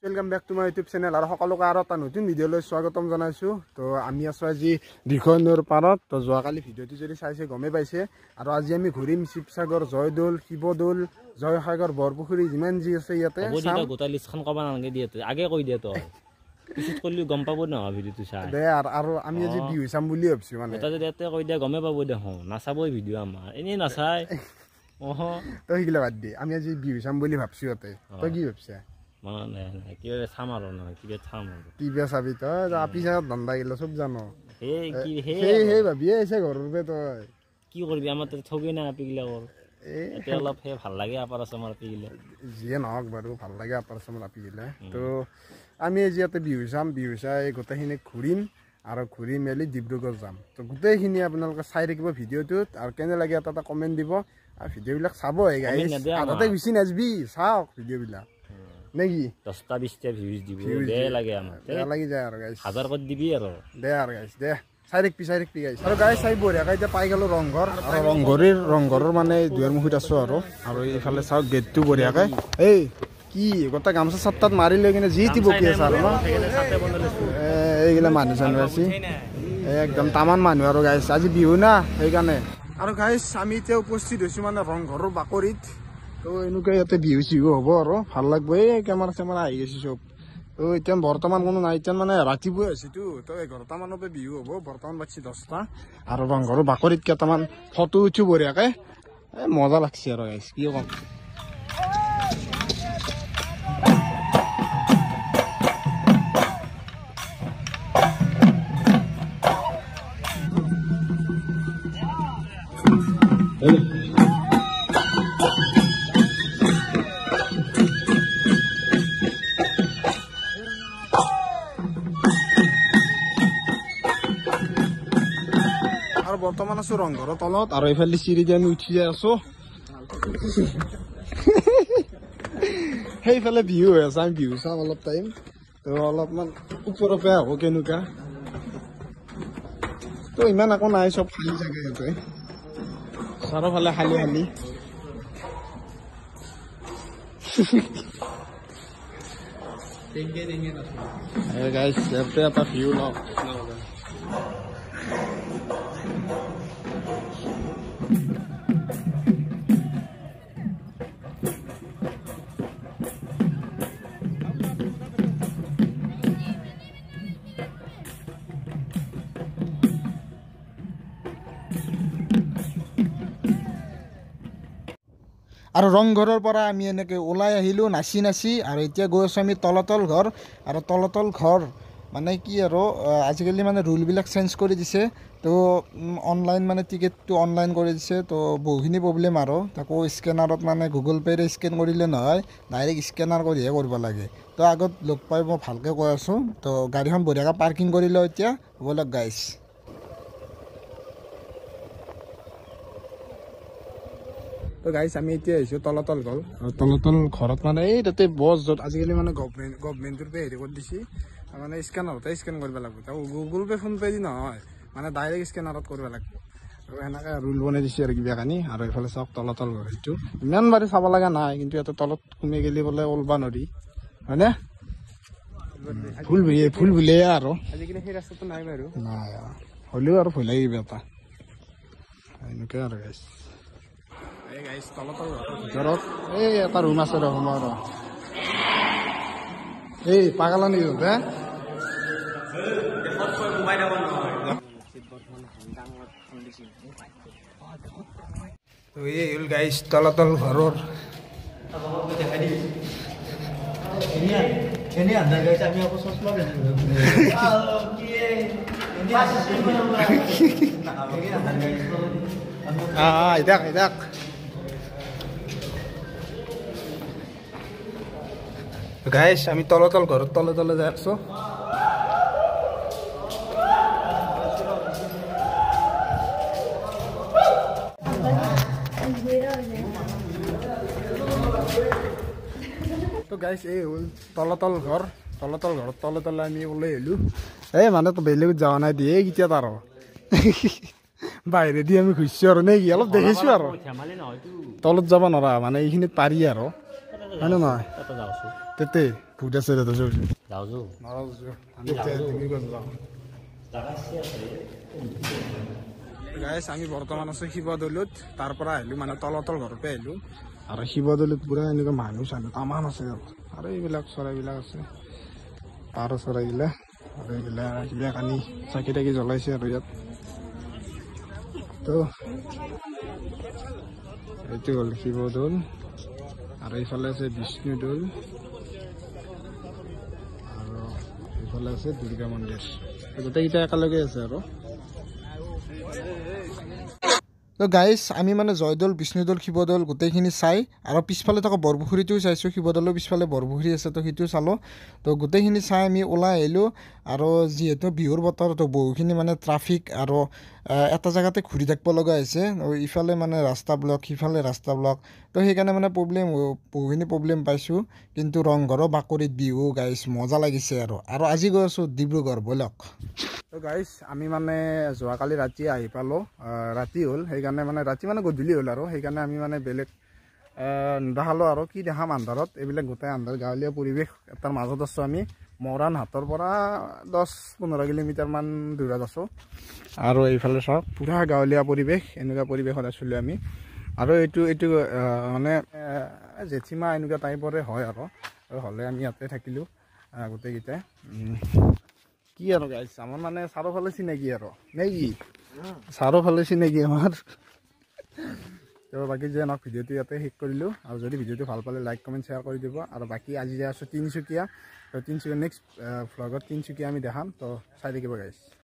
Welcome back to my YouTube channel. আৰু সকলোকে আৰু এটা নতুন ভিডিঅ'লৈ স্বাগতম জনাইছো। তো আমি আছো আজি দিখনৰ পাৰত। তো যোৱাকালি ভিডিঅ'টো যদি চাইছে গমে পাইছে। আৰু আজি আমি ঘূৰিম শিৱসাগৰ, জয়দৌল, শিৱদৌল, জয়সাগৰ, বৰপুখুৰী যিমান যি আছে ইয়াতে চাম। গোটা লিষ্টখন কবা নালাগে দিয়া তো। আগে কৈ দিয়া তো। পিছত কলি গম পাব না ভিডিঅ'টো চাই। দে আৰু আমি আজি বিহু চাম বুলি ভাবছো মানে। গোটা যদি ইয়াতে কৈ দিয়া গমে পাব দেখো। নাচাবই ভিডিঅ' আমাৰ। এনে নাচাই। তো হিগলা বাদ দি। আমি আজি বিহু চাম বুলি ভাবছো ইয়াতে। তো কি ভাবছা? মানে কি চাম আৰু নহয় কিবা চাম আৰু কিবা চাবি তই আপিছা ধান্দা গিলা সব জানো সেই ভাবি আহিছে ঘৰতে তই কি কৰিবি আমাৰ তাতে ঠগি না আপিগিলাকৰ এতিয়া অলপ সেই ভাল লাগে আপাৰ আছামৰ আপিগিলা যিয়ে নহওক বাৰু ভাল লাগে আপাৰ আছামৰ আপিগিলা তো আমি আজি ইয়াতে বিহু চাম বিহু চাই গোটেইখিনি ঘূৰিম আৰু ঘূৰি মেলি ডিব্ৰুগড় যাম তো গোটেইখিনি আপোনালোকে চাই থাকিব ভিডিঅ'টোত আৰু কেনে লাগে এটা কমেণ্ট দিব আৰু ভিডিঅ'বিলাক চাব আধাতে গুচি নাযাবি চাওক ভিডিঅ'বিলাক নেকি 10টা 20টা ভিউজ দিব দে লাগে আমাৰ দে লাগি যায় আৰু গাইস 1000 কত দিবি আৰু দে আৰু গাইস দে চাইৰেক পি গাইস আৰু গাইস চাই বঢ়িয়া এতিয়া পাই গেল ৰংঘৰ আৰু ৰংঘৰৰ মানে দুৱাৰ মুখত আছো আৰু এইফালে চাওক গেটটো বঢ়িয়াকে এই কি গোটা গামছা সাতটাত মাৰি লৈ কিনে যি টিব কি আছে আৰু এইগিলা মানুহ চানুহ আছে একদম তামান মানুহ আৰু গাইস আজি বিহু না সেইকাৰণে আৰু গাইস আমি এতিয়া উপস্থিত হৈছো মানে ৰংঘৰৰ বাকৰিত তো এনেকুৱা ইয়াতে বিহু চিহু হ'ব আৰু ভাল লাগব এই কেমেৰা চেমেৰা আহি গৈছে চব তো এতিয়া বৰ্তমান কোনো নাই এতিয়া মানে ৰাতিপুৱাই হৈছেতো তো 11টা মানতে বিহু হ'ব বৰ্তমান বাজছে 10টা আৰু ৰংঘৰৰ বাকৰিত কেইটামান ফটো উঠো বঢ়িয়াকে মজা লাগছে আৰু গাইছ কি ক'ম বৰ্তমান আছো ৰংঘৰৰ তলত আৰু এইফালে চিৰি দি আমি উঠি যাই আছো সেইফালে বিহু হৈ আছে আমি বিহু চাম অলপ টাইম তো অলপমান ওপৰৰ পৰা হ'ব কেনেকুৱা তো ইমান একো নাই চব খালী জাগা ইয়াতে চাৰিওফালে খালী গাইছ ইয়াতে এটা ভিউ লওঁ আৰু ৰংঘৰৰ পৰা আমি এনেকৈ ওলাই আহিলোঁ নাচি আৰু এতিয়া গৈ আছোঁ আমি তলাতল ঘৰ আৰু তলাতল ঘৰ মানে কি আৰু আজিকালি মানে ৰুলবিলাক চেঞ্জ কৰি দিছে তো অনলাইন মানে টিকেটটো অনলাইন কৰি দিছে তো বহুখিনি প্ৰব্লেম আৰু তাকো স্কেনাৰত মানে গুগল পে'ৰে স্কেন কৰিলে নহয় ডাইৰেক্ট স্কেনাৰ কৰিহে কৰিব লাগে তো আগত লগ পাই মই ভালকৈ কৈ আছোঁ তো গাড়ীখন বঢ়িয়াকৈ পাৰ্কিং কৰি লওঁ এতিয়া ব'লক গাইছ তো গাইছ আমি এতিয়া আহিছোঁ তলাতল ঘৰ আৰু তলাতল ঘৰত মানে এই তাতে বছ য'ত আজিকালি মানে গভমেণ্টৰ পৰা হেৰি কৰি দিছে মানে স্কেনাৰতে স্কেন কৰিব লাগিব তো গুগল পে' ফোন পে' দি নহয় মানে ডাইৰেক্ট স্কেনাৰত কৰিব লাগিব আৰু সেনেকৈ ৰুল বনাই দিছে আৰু কিবা কানি আৰু এইফালে চাওক তলাতল ঘৰ সেইটো ইমান বাৰী চাব লগা নাই কিন্তু ইয়াতে তলত সোমাই গেলি বোলে ওলবা নৰি হয়নে ফুল বুলিয়ে আৰু আজিকালি সেই ৰাস্তাটো নাই বাৰু নাই হ'লেও আৰু ভয় লাগিব এটা এনেকৈ আৰু গাইছ এই গাইছ তলাতল ভিতৰত এই এটা ৰুম আছে ৰকম আৰু এই পাগলা নেকি তহঁতে তো এই হ'ল গাইছ তলাতল ঘৰৰ দেখ গাইছ আমি তলাতল ঘৰত তলে যাই আছো তো গাইছ এই হ'ল তলাতল ঘৰত তলে আমি ওলাই আহিলোঁ এই মানে তো বেলেগত যোৱা নাই দিয়ে কেতিয়া তাৰ বাহিৰে দি আমি ঘুৰিছোঁ আৰু নে কি অলপ দেখিছোঁ আৰু তলত যাব নোৱাৰা মানে এইখিনিত পাৰি আৰু হয় নে নহয় তেতে ভূত আছে ৰে তই যাওঁ যাওঁ গাইছ আমি বৰ্তমান আছো শিৱদৌলত তাৰ পৰা আহিলোঁ মানে তলতল ঘৰৰ পৰা আহিলোঁ আৰু শিৱদৌলত পুৰা এনেকুৱা মানুহ চানুহ তামান আছে আৰু এইবিলাক চৰাইবিলাক আছে পাৰ চৰাইবিলাক আৰু এইবিলাক কিবা কানি চাকি তাকি জ্বলাইছে আৰু ইয়াত তো এইটো হ'ল শিৱদৌল আৰু এইফালে আছে বিষ্ণুদৌল আৰু এইফালে আছে দুৰ্গা মন্দিৰ গোটেইকেইটা একেলগে আছে আৰু তো গাইজ আমি মানে জয়দৌল বিষ্ণুদৌল শিৱদৌল গোটেইখিনি চাই আৰু পিছফালে থকা বৰপুখুৰীটোও চাইছোঁ শিৱদৌলৰ পিছফালে বৰপুখুৰী আছে তো সেইটো চালোঁ তো গোটেইখিনি চাই আমি ওলাই আহিলোঁ আৰু যিহেতু বিহুৰ বতৰ তো বহুখিনি মানে ট্ৰাফিক আৰু এটা জেগাতে ঘূৰি থাকিব লগা হৈছে ইফালে মানে ৰাস্তা ব্লক সিফালে ৰাস্তা ব্লক তো সেইকাৰণে মানে বহুখিনি প্ৰব্লেম পাইছোঁ কিন্তু ৰংঘৰৰ বাকৰিত বিহু গাইজ মজা লাগিছে আৰু আজি গৈ আছোঁ ডিব্ৰুগড় ব'লক তো গাইজ আমি মানে যোৱাকালি ৰাতি আহি পালোঁ ৰাতি হ'ল সেইকাৰণে মানে ৰাতি মানে গধূলি হ'ল আৰু সেইকাৰণে আমি মানে বেলেগ নেদেখালোঁ আৰু কি দেখাম আন্ধাৰত এইবিলাক গোটেই আন্ধাৰ গাঁৱলীয়া পৰিৱেশ এটাৰ মাজত আছোঁ আমি মৰাণ হাটৰ পৰা 10-15 কিলোমিটাৰমান দূৰত আছোঁ আৰু এইফালে চাওক পুৰা গাঁৱলীয়া পৰিৱেশ এনেকুৱা পৰিৱেশত আছিলোঁ আমি আৰু এইটো মানে জেঠীমা এনেকুৱা টাইপৰে হয় আৰু হ'লে আমি ইয়াতে থাকিলোঁ গোটেইকেইটাই কি আৰু গাইছ আমাৰ মানে চাৰিওফালে চিনাকি আৰু নে কি চাৰিওফালে চিনাকি আমাৰ তো বাকী যে আমাক ভিডিঅ'টো ইয়াতে শেষ কৰিলোঁ আৰু যদি ভিডিঅ'টো ভাল পালে লাইক কমেণ্ট শ্বেয়াৰ কৰি দিব আৰু বাকী আজি যে আছোঁ তিনিচুকীয়া তো তিনিচুকীয়া নেক্সট ভ্লগত তিনিচুকীয়া আমি দেখাম তো চাই থাকিব গাইছ